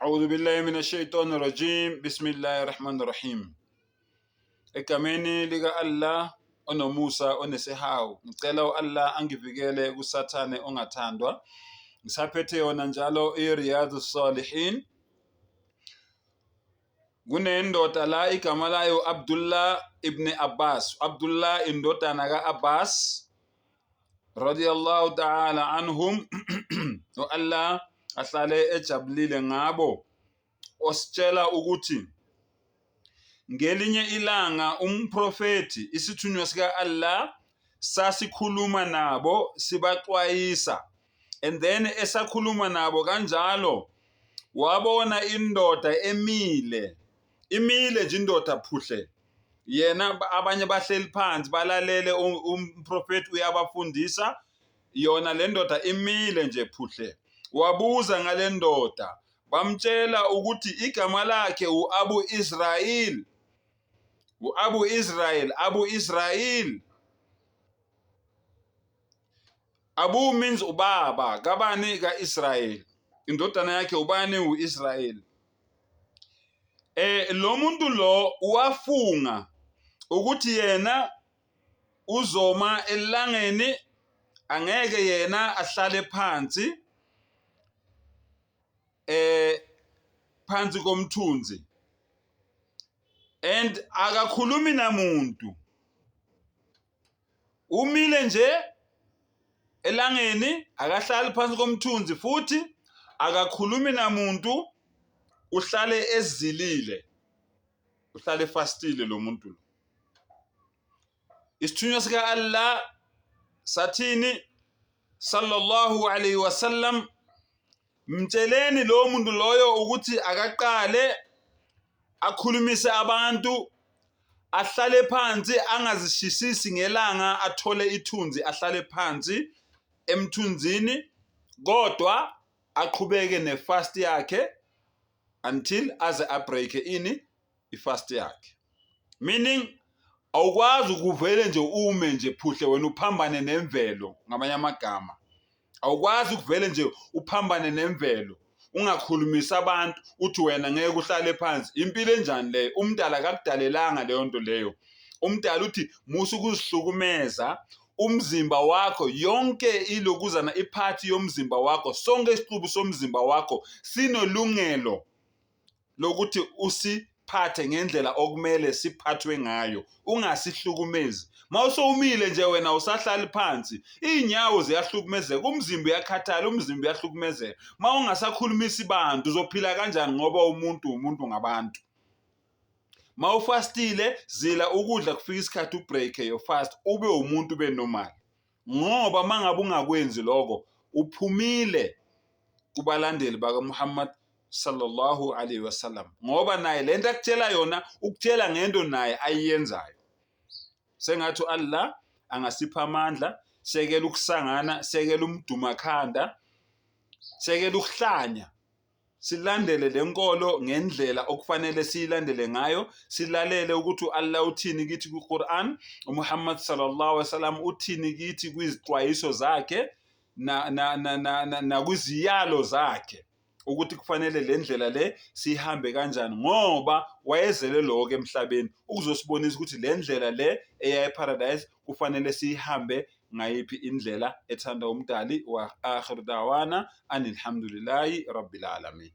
A'udhu billahi minash shaitani rajim. Bismillahir rahmanir rahim. Egameni lika Allah onomusa onesihawu. Ngicela uAllah angivikele kusathane ongathandwa. Ngisaphethe yona njalo iRiyadhus Salihin. Kunendoda la igama layo Abdullah ibn Abbas. Abdullah indodana ka-Abbas radiyallahu ta'ala anhum. Allah ahlale ejabulile ngabo. Ositshela ukuthi ngelinye ilanga umprofeti isithunywa sika Allah sasikhuluma nabo sibaxwayisa, and then esakhuluma nabo kanjalo wabona indoda imile nje, indoda phuhle, yena abanye bahleli phansi balalele umprofeti uyabafundisa, yona le ndoda imile nje phuhle. Wabuza ngale ndoda, bamtshela ukuthi igama lakhe uAbu Israel. Abu Israel. Abu means ubaba, kabani ka Israel. Indodana yakhe ubani uIsrael. Lo muntu lo wafunga ukuthi yena uzoma elangeni, angeke yena ahlale phansi phansi komthunzi, and akakhulumi namuntu, umile nje elangeni, akahlali phansi komthunzi, futhi akakhulumi namuntu, uhlale ezilile, uhlale fastile lo muntu lo. Isithunywa sika Allah sathini sallallahu alayhi wasallam, mtsheleni lo muntu loyo ukuthi akaqale akhulumise abantu, ahlale phansi, angazishisisi ngelanga, athole ithunzi, ahlale phansi emthunzini, kodwa aqhubeke nefast yakhe until aze abreak ifast yakhe. Meaning awukwazi ukuvele nje ume nje phuhle wena uphambane nemvelo. Ngamanye amagama, awukwazi ukuvele nje uphambane nemvelo ungakhulumisa abantu uthi wena ngeke uhlale phansi. Impilo enjani leyo? Umdala akakudalelanga leyo nto leyo. Umdala uthi musu ukuzihlukumeza umzimba wakho, yonke ilokuzana iphathi yomzimba wakho, sonke isixubu somzimba wakho sinolungelo lokuthi usiphathe ngendlela okumele siphathwe ngayo, ungasihlukumezi. Mawusowumile nje wena usahlali phansi, inyawo ziyahlukumezeka, umzimba uyakhathala, umzimba uyahlukumezeka. Mawungasakhulumisi bantu uzophila kanjani ngoba umuntu ngabantu? Mawufastile zila ukudla kufika isikhathi ubreak your fast, ube umuntu ube normal. Ngoba mangabe ungakwenzi lokho uphumile kubalandeli baka Muhammad sallallahu alayhi wasallam, ngoba naye lento akutshela yona ukutshela ngento naye ayiyenzayo. Sengathi Allah angasipha amandla, sekela ukusangana, sekela umdumakhanda, sekela ukuhlanya, silandele lenkolo ngendlela okufanele siyilandele ngayo, silalele ukuthi Allah uthini kithi kuQuran, uMuhammad sallallahu alaihi wasallam uthini kithi kwizixwayiso zakhe na kwiziyalo zakhe, ukuthi kufanele le ndlela le sihambe kanjani, ngoba wayezele lokho emhlabeni ukuzosibonisa ukuthi le ndlela le eya eparadise kufanele sihambe ngayiphi indlela ethanda umdali. Wa akhiru dawana anilhamdulillahi rabbil alamin.